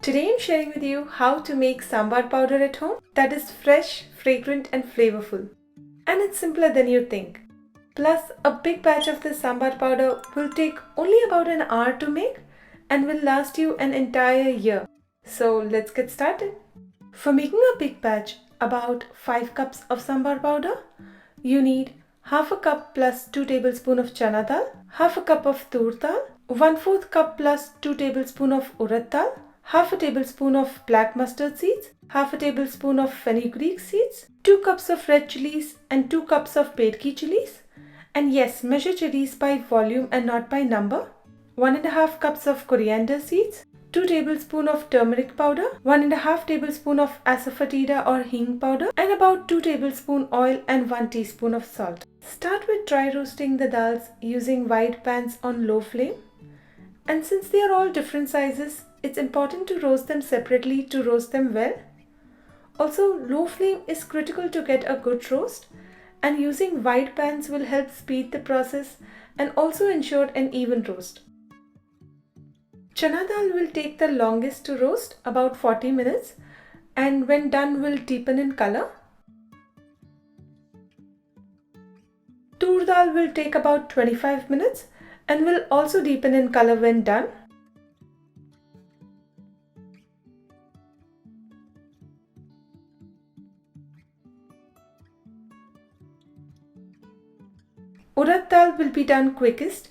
Today I'm sharing with you how to make sambar powder at home that is fresh, fragrant and flavorful. And it's simpler than you think. Plus, a big batch of this sambar powder will take only about an hour to make and will last you an entire year. So let's get started. For making a big batch, about 5 cups of sambar powder, you need half a cup plus 2 tablespoons of chana dal, half a cup of tur dal, 1/4 cup plus 2 tablespoons of urad dal, half a tablespoon of black mustard seeds, half a tablespoon of fenugreek seeds, 2 cups of red chilies and 2 cups of pedki chilies. And yes, measure chilies by volume and not by number. 1.5 cups of coriander seeds, 2 tablespoons of turmeric powder, 1.5 tablespoons of asafoetida or hing powder, and about 2 tablespoons oil and 1 teaspoon of salt. Start with dry roasting the dals using wide pans on low flame. And since they are all different sizes, it's important to roast them separately to roast them well. Also, low flame is critical to get a good roast, and using wide pans will help speed the process and also ensure an even roast. Chana dal will take the longest to roast, about 40 minutes, and when done will deepen in color. Tur dal will take about 25 minutes and will also deepen in color when done. Urad dal will be done quickest,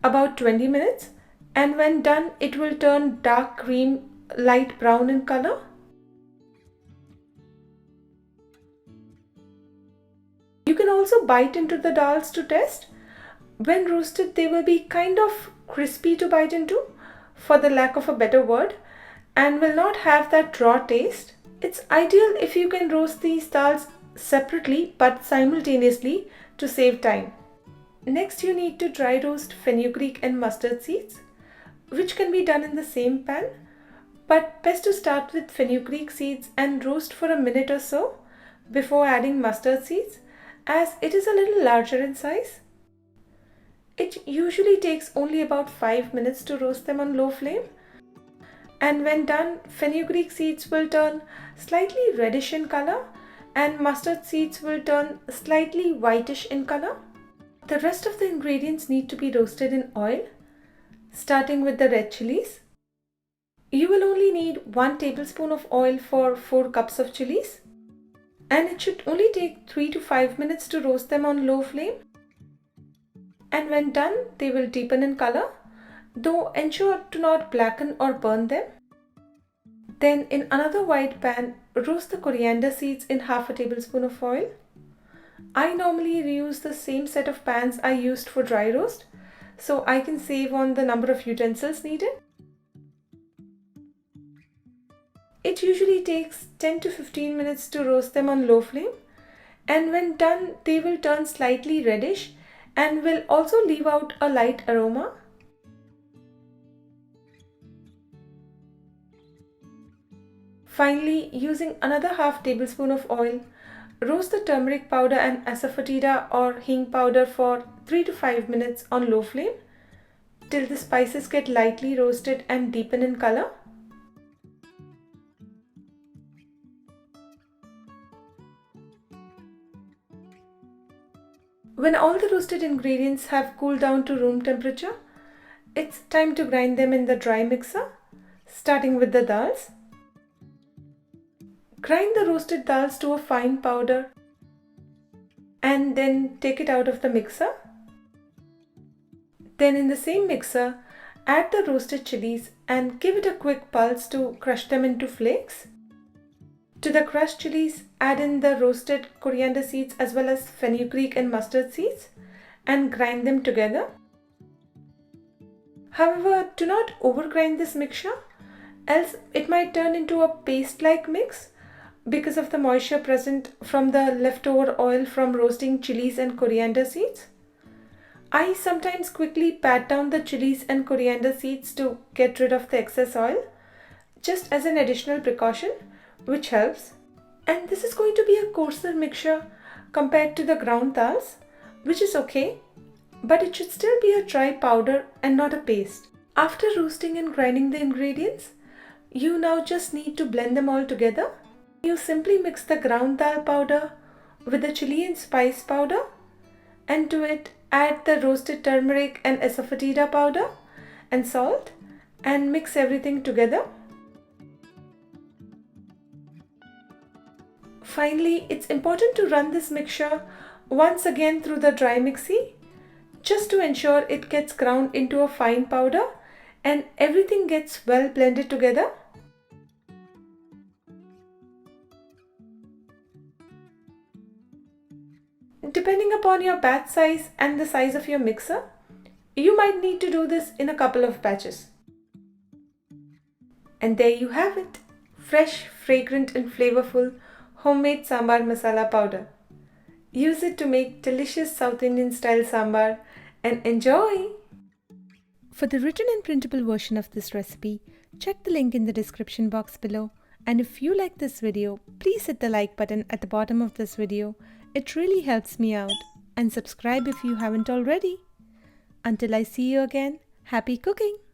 about 20 minutes, and when done it will turn dark cream, light brown in color. You can also bite into the dals to test. When roasted they will be kind of crispy to bite into, for the lack of a better word, and will not have that raw taste. It's ideal if you can roast these dals separately but simultaneously to save time. Next you need to dry roast fenugreek and mustard seeds, which can be done in the same pan, but best to start with fenugreek seeds and roast for a minute or so before adding mustard seeds, as it is a little larger in size. It usually takes only about 5 minutes to roast them on low flame, and when done fenugreek seeds will turn slightly reddish in color and mustard seeds will turn slightly whitish in color. The rest of the ingredients need to be roasted in oil, starting with the red chilies. You will only need 1 tablespoon of oil for 4 cups of chilies, and it should only take 3 to 5 minutes to roast them on low flame. And when done, they will deepen in color, though ensure to not blacken or burn them. Then in another wide pan, roast the coriander seeds in half a tablespoon of oil. I normally reuse the same set of pans I used for dry roast, so I can save on the number of utensils needed. It usually takes 10 to 15 minutes to roast them on low flame, and when done they will turn slightly reddish and will also leave out a light aroma. Finally, using another half tablespoon of oil, roast the turmeric powder and asafoetida or hing powder for 3 to 5 minutes on low flame till the spices get lightly roasted and deepen in color. When all the roasted ingredients have cooled down to room temperature, it's time to grind them in the dry mixer, starting with the dals. Grind the roasted dals to a fine powder and then take it out of the mixer. Then in the same mixer, add the roasted chilies and give it a quick pulse to crush them into flakes. To the crushed chilies, add in the roasted coriander seeds as well as fenugreek and mustard seeds and grind them together. However, do not overgrind this mixture, else it might turn into a paste-like mix because of the moisture present from the leftover oil from roasting chilies and coriander seeds. I sometimes quickly pat down the chilies and coriander seeds to get rid of the excess oil, just as an additional precaution, which helps. And this is going to be a coarser mixture compared to the ground dals, which is okay, but it should still be a dry powder and not a paste. After roasting and grinding the ingredients, You now just need to blend them all together. You simply mix the ground dal powder with the chili and spice powder, and to it add the roasted turmeric and asafoetida powder and salt, and mix everything together. Finally, it's important to run this mixture once again through the dry mixie, just to ensure it gets ground into a fine powder and everything gets well blended together. Depending upon your batch size and the size of your mixer, you might need to do this in a couple of batches. And there you have it, fresh, fragrant and flavorful homemade Sambar Masala powder. Use it to make delicious South Indian style sambar and enjoy! For the written and printable version of this recipe, check the link in the description box below. And if you like this video, please hit the like button at the bottom of this video. It really helps me out. And subscribe if you haven't already. Until I see you again, happy cooking!